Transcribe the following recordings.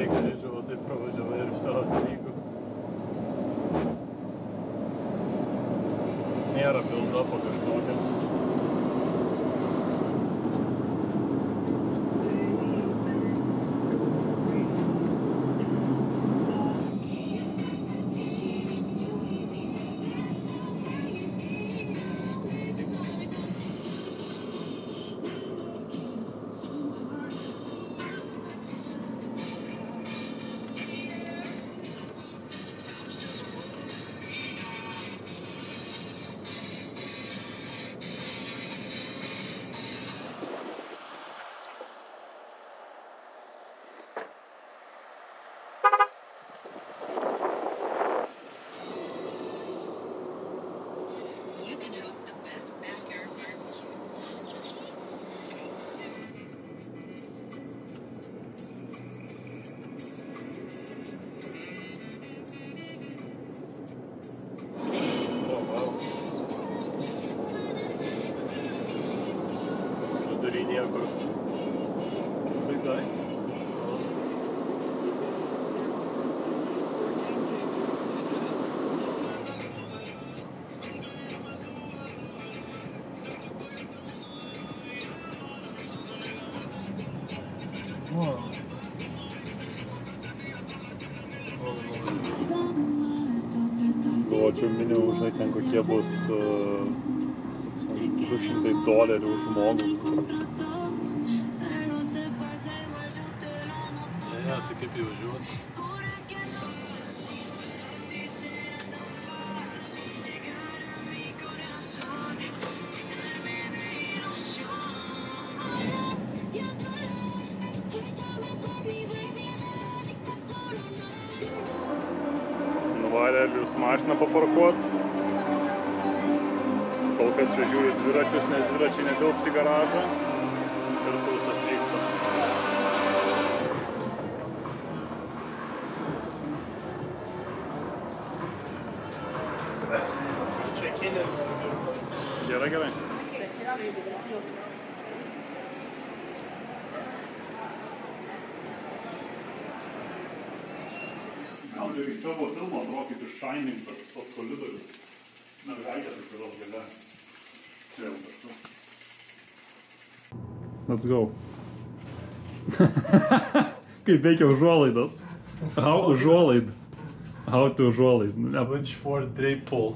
Galėčiau taip pravažiavai ir viso atvyko. Nėra build-upo kažkokio. Niekur. Baigai. Galvočiau minėjau, žinai, ten kokie bus $200 už žmogų. Ja, tai kaip jau žiūrėt. Nuvarė Elius mašiną paparkuot. Kol kas prižiūri dviračius, nes dviračiai netilps į garažą. Ir tūsas vyksta. Gerai, gerai. Gal tai iš tavo filmo atrodo kaip iš Shining tos koridorius. Mergaitė taip kurios gale. Čia jau kažkur. Let's go. Kaip veikia užuolaidos. How užuolaid. How to užuolaid. Switch for drape pull.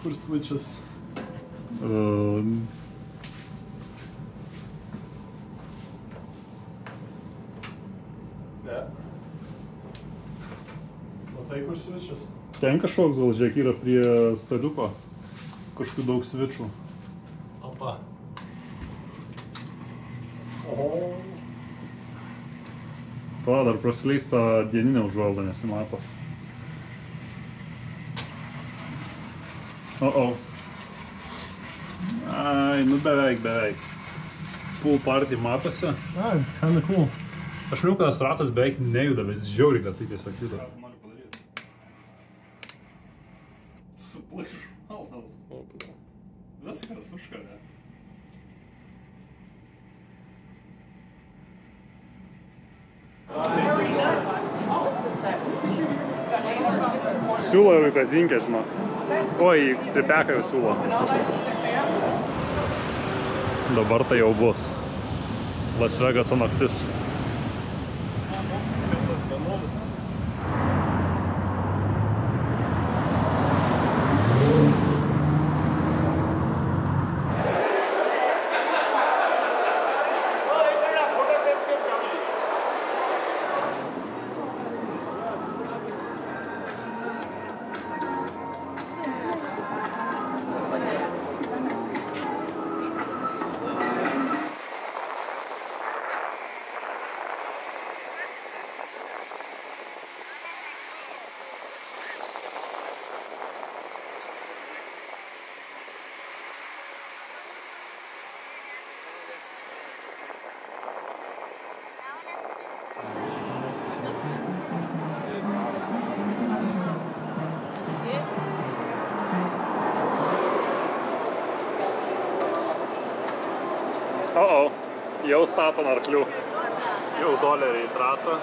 Kur switches? Ne. Matai kur switches? Ten kažkoks gal, žiūrėk, yra prie staliuko. Kažkokių daug switchų. Opa. Pala, dar prasileista dieninė užuolaidą, nesimato. Ai, nu beveik. Pool party matosi. Ai, kinda cool. Aš manau, kad tas ratas beveik nejuda, bet jis žiauriai, kad tai tiesiog juda. Ką noriu padaryti? Suplaiš užuolaidas. Viskas užkalė. Siūlo jau į kazinkę, žinok. Oi, stripeką jau siūlo. Dabar tai jau bus Las Vegaso naktis. Jau stato arklių. Jau doleriai į trasą.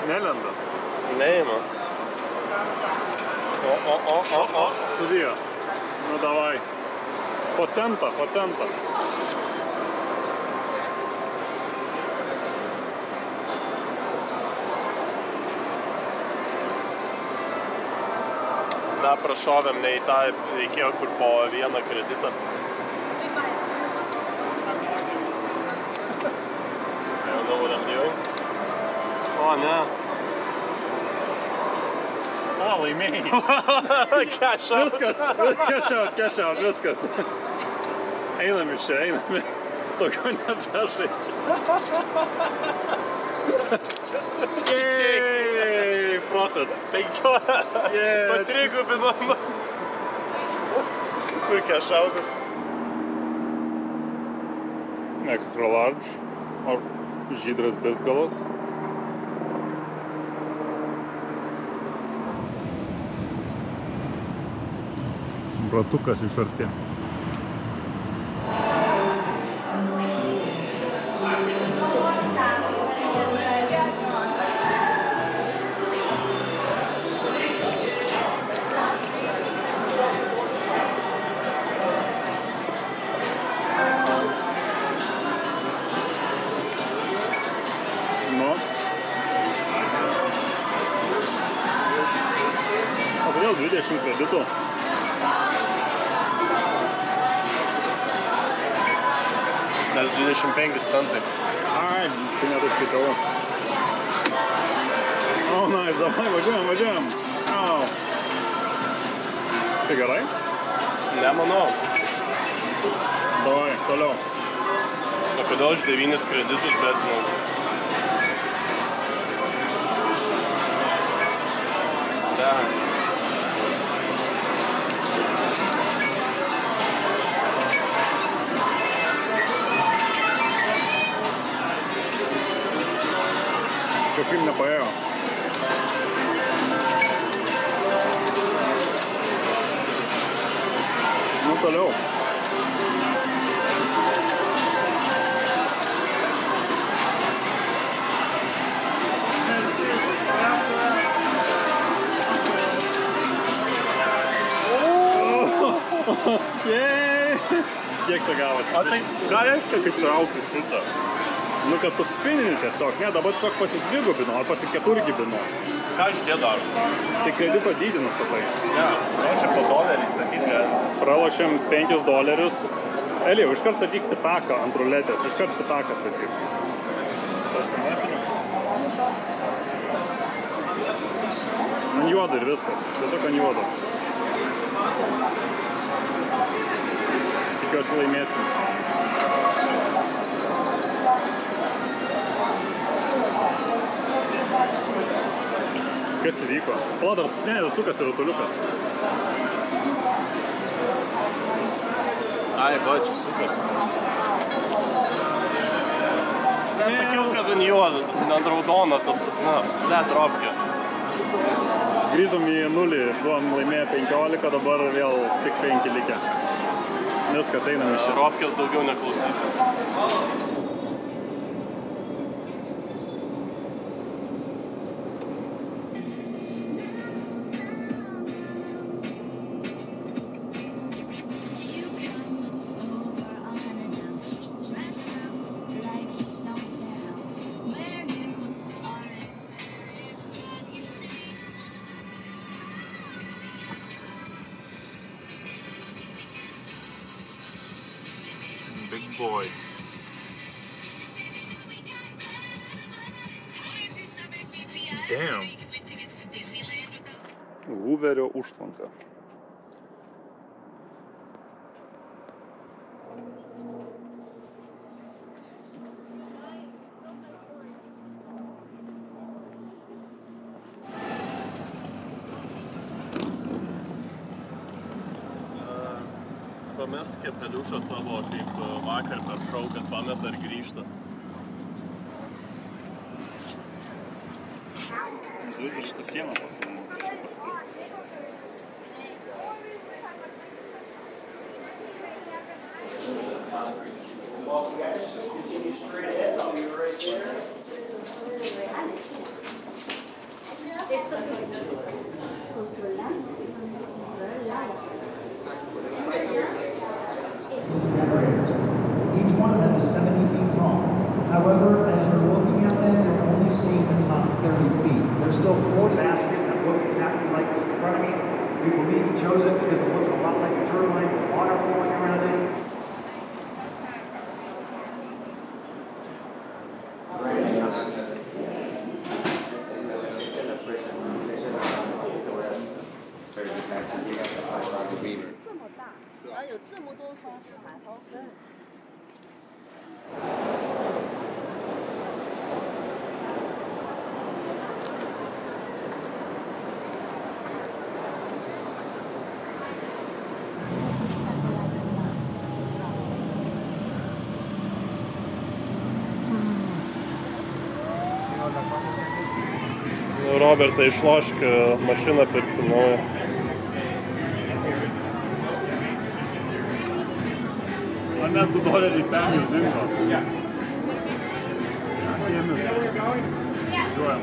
Nelenda. Neima. O. Sudijo. Nu davai. Po centą. Da, prašovėm ne į tą, reikėjo kur po vieną kreditą. I don't know what I'm doing. O, ne. O, laimėjai. Cash out. Cash out, viskas. Einam iš čia. Tokio nebežaidžia. Yeeey, profit. 5. Patrigubinom. Kur cash outas? Extra large. Ar žydras birzgalas. Bratukas iš arti. Nu. O kodėl 20 kreditų? Nes 25 centai. Ai, tai nedaug skaitau. O, nice, davai, važiuojam. Au. Tai gerai? Nemanau. Davai, toliau. O kodėl aš 9 kreditus, bet, nu... Da. Kažkaip nepaėjo. Nu, toliau. Yeeey! Kiek čia gavosi? O tai ką reiškia, kaip traukiu šitą? Nu, kad tu spinini tiesiog, ne, dabar tiesiog pasidvigubino, ar pasiketurgybino. Ką šitie daro? Tai kredito dydį nustatai. Ne, čia po dolerį statyti. Pralošėm $5. Elijau, iškart statyk pitaką ant ruletės, iškart pitaką statyk. Ant juodo ir viskas, tiesiog ant juodo. Tikiuosi laimėsim. Kas įvyko? Pala, dar sukasi rutuliukas. Ai, va, čia sukasi. Nesakiau, kad ant juodo, ant raudono, net ropkė. Grįžom į 0, buvom laimėję 15, dabar vėl tik 5 likę. Viskas, einam iš čia. Ropkės daugiau neklausysim. Big boy. Damn. Hooverio užtvanka. Pames kepeliušą savo, kaip vakar per šou, kad pameta ir grįžta. Ir šitą sieną pafilmuoti. Well, you guys continue straight ahead. However, as you're looking at them, you're only seeing the top 30 feet. There's still 40 baskets that look exactly like this in front of me. We believe we chose it because it looks a lot like a turbine with water flowing around it. Robertai, išlošk mašiną, pirksim naują. Man net $2 ten jau dingo. Važiuojam.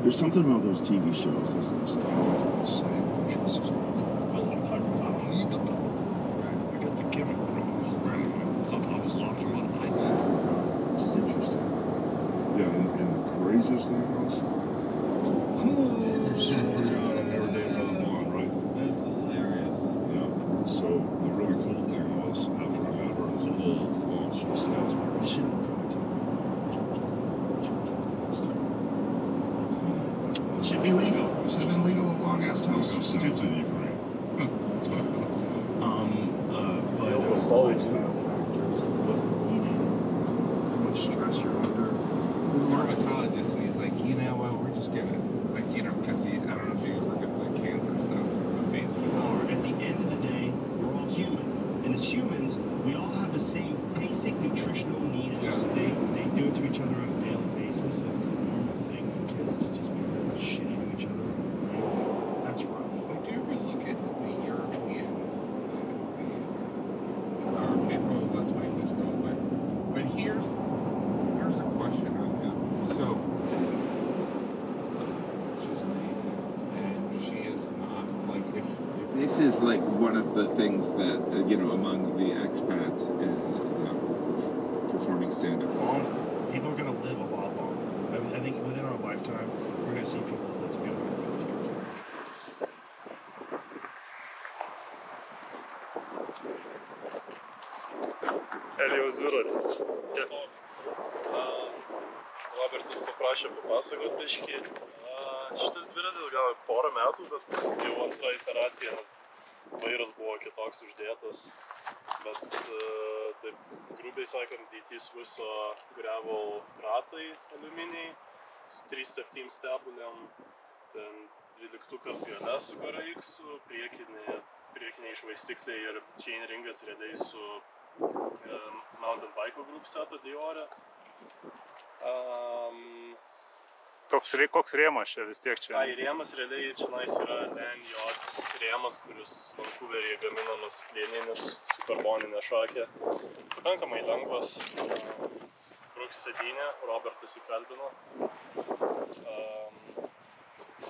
There's something about those TV shows, those nostalgia. I don't need the belt. I got the gimmick, bro. Already with it. I was locked in one night. Which is interesting. Yeah, and the craziest thing was, I never dated another blonde, right? that's hilarious. Yeah. So the really cool thing was, after I met her, it was a whole monster salesman. You shouldn't probably tell me. It should be legal. This has been legal a long ass time. So stupid, Ukraine. But it's lifestyle factors of what you're eating, how much stress you're under. He's a dermatologist, and he's like, you know what, we're just gonna, like, you know, because I don't know if you look at the cancer stuff, the basic stuff. At the end of the day, we're all human. And as humans, we all have the same basic nutritional needs. Yeah. Just they do it to each other on a daily basis. And it's a normal thing for kids to just be really shitty to each other. That's rough. Like, do you ever look at the Europeans? Okay, well, let's make this go away. But here's a question I have. So, she's amazing, and she is not, like, if This is like one of the things that, you know, among the expats and performing stand-up. People are going to live a lot longer. I think within our lifetime, we're going to see people that live to be 150 years old. Elijaus dviratis. Robertas paprašė papasakot biškį. Šitas dviratis gal porą metų, bet jau antra iteracija, nes vairas buvo kitoks uždėtas. Bet taip grubiai sakant, DT Swisso gravel ratai aliuminiai su 3.7 stebulėm, ten 12 gale su GRX, priekiniai švaistikliai ir chain ringas realiai su mountain bike group seto Diore. Koks rėmas čia vis tiek čia? Rėmas realiai čionais yra Lanyards rėmas, kuris Vancouveryje gaminamas plieninis su karboninė šakė. Pakankamai lengvas. Bruks sėdynė, Robertas įkalbino.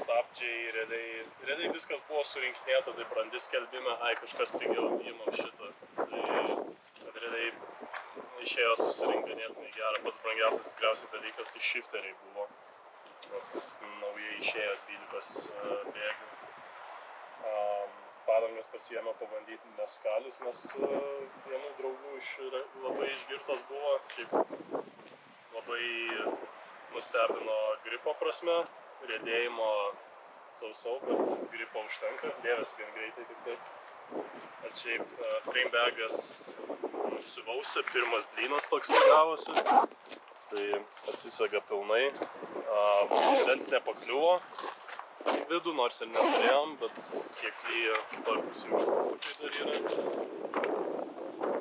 Stabdžiai realiai viskas buvo surinkinėta, tai brandi skelbime, kažkas pigiau, imam šitą. Tai realiai išėjo susirinkinėtinai gerą. Pats brangiausias tikriausiai dalykas tai shifteriai buvo. Nes naujai išėjo 12 bėgių. Padangas pasiėmė pabandyti meskalius, nes vienų draugų labai išgirtos buvo. Šiaip labai nustebino gripo prasme, riedėjimo sausau, bet gripo užtenka, dėvės gan greitai tik tai. Ir šiaip frame bagas nusivausi, pirmas blynas toks gavosi, tai atsisega pilnai, vandens nepakliuvo į vidų, nors ir neturėjom, bet kiek lyja kitoj pusėj už truputį dar yra.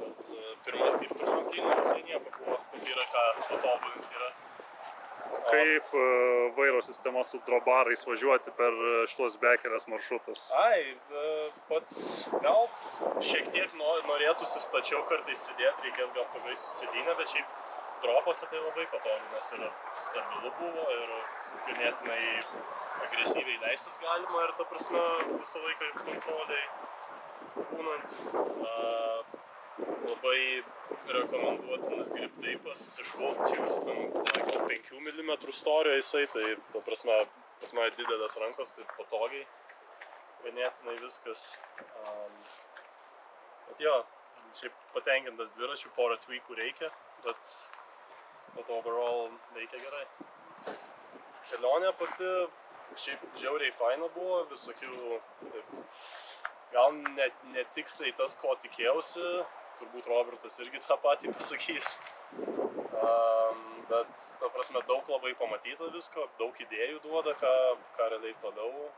Bet pirmą blyną visai nieko buvo, bet yra ką patobulinti yra. Kaip vairo sistema su drobarais važiuoti per šitos bekelės maršrutus? Pats gal šiek tiek norėtųsi stačiau kartais sėdėti, reikės gal pažaisti su sėdynę, bet šiaip dropose tai labai patogu, nes ir stabilu buvo ir ganėtinai agresyviai leistis galima ir ta prasme visą laiką kontroliai būnant. Labai rekomenduotinas grip teipas iš Woltuse, ten 5 mm storio jisai, tai ta prasme pas mane didelės rankos, tai patogiai ganėtinai viskas. Bet jo, šiaip patenkintas dviračių, porą tweakų reikia, bet overall veikia gerai. Kelionė pati šiaip žiauriai faina buvo, visokių, taip, gal netiksliai tas, ko tikėjausi, turbūt Robertas irgi tą patį pasakys. Bet, ta prasme, daug labai pamatyta visko, daug idėjų duoda, ką realiai toliau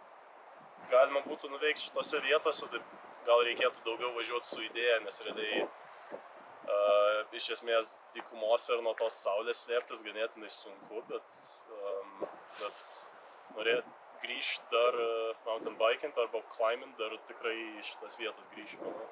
galima būtų nuveikti šitose vietose, tai gal reikėtų daugiau važiuoti su idėja, nes realiai iš esmės dykumose ir nuo tos saulės slėptis ganėtinai sunku, bet norėt grįžti dar mountain bikint arba climbint, dar tikrai iš šitas vietas grįšiu, manau.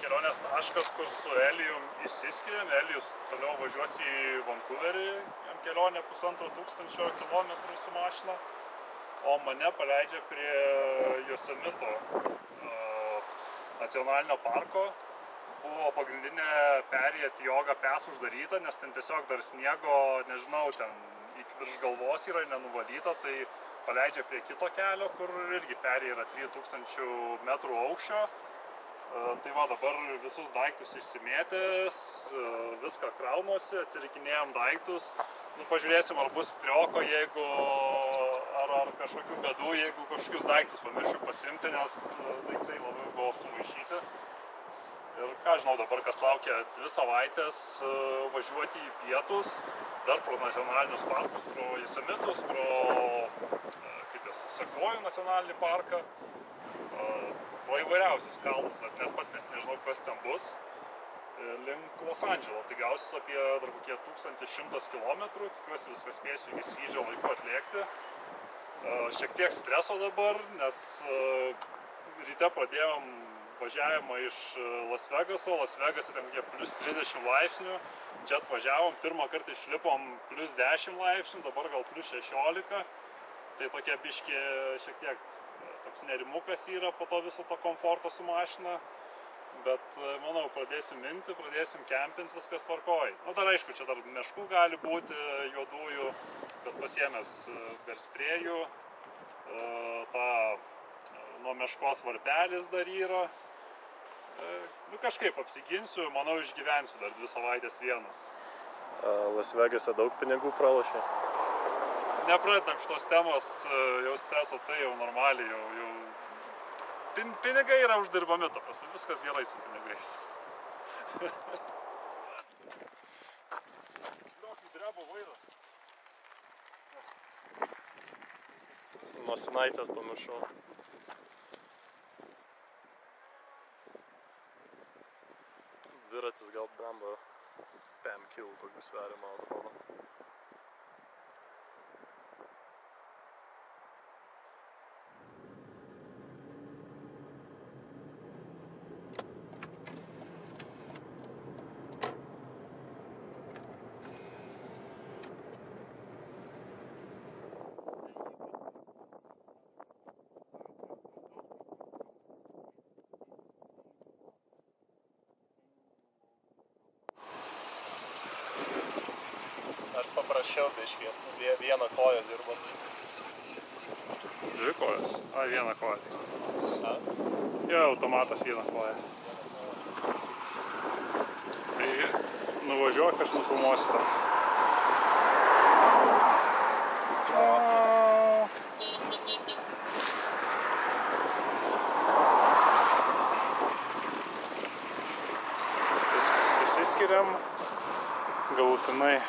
Kelionės taškas, kur su Elijum išsiskiriam. Elijus toliau važiuos į Vancouverį, jam kelionė 1500 kilometrų su mašina, o mane paleidžia prie Yosemito nacionalinio parko. Buvo pagrindinė perėja Tioga Pass uždaryta, nes ten tiesiog dar sniego, nežinau, ten virš galvos yra nenuvalyta, tai paleidžia prie kito kelio, kur irgi perėja yra 3000 metrų aukščio. Tai va, dabar visus daiktus išsimėtęs, viską kraunuosi, atsirikinėjom daiktus. Pažiūrėsim, ar bus strioko, jeigu, ar kažkokių bėdų, jeigu kažkokius daiktus pamiršiu pasimti, nes daiktai labai buvo sumaišyti. Ir ką žinau, dabar kas laukia 2 savaitės važiuoti į pietus, dar pro nacionalinius parkus, pro Yosemitus, pro Sekvojų nacionalinį parką. Po įvairiausius kalnus, nes pats net nežinau, kas ten bus, link Los Andželo. Tai gausis apie dar kokie 1100 kilometrų, tikiuosi viską spėsiu iki skrydžio laiku atlėkti. Šiek tiek streso dabar, nes ryte pradėjom važiavimą iš Las Vegaso. Las Vegase ten kokie plus 30 laipsnių. Čia atvažiavom, pirmą kartą išlipom plus 10 laipsnių, dabar gal plus 16. Tai tokia biškė šiek tiek toks nerimukas yra po to viso to komforto su mašina, bet manau, pradėsim minti, pradėsim kempinti, viskas tvarkoj. Dar aišku, čia dar meškų gali būti juodųjų, bet pasiėmęs bersprėjų, tą nuo meškos varpelis dar yra. Kažkaip apsiginsiu, manau, išgyvensiu dar 2 savaitės vienas. Las Vegase daug pinigų pralošė? Nepradedam šitos temos, jau streso, tai jau normaliai, jau pinigai yra uždirbami, ta prasme, viskas gerai su pinigais. Liok, drebo vairas. Nosinaitės pamiršau. Dviratis gal blemba 5 kg kokių sveria, man atrodo. Aš paprašiau biškį, vieną koją dirbo. 2 kojas? Vieną koją tiksliai. Jo, automatas vieną koją. Tai tiesiog aš nufilmuosiu tą. Viskas išsiskiriam galutinai.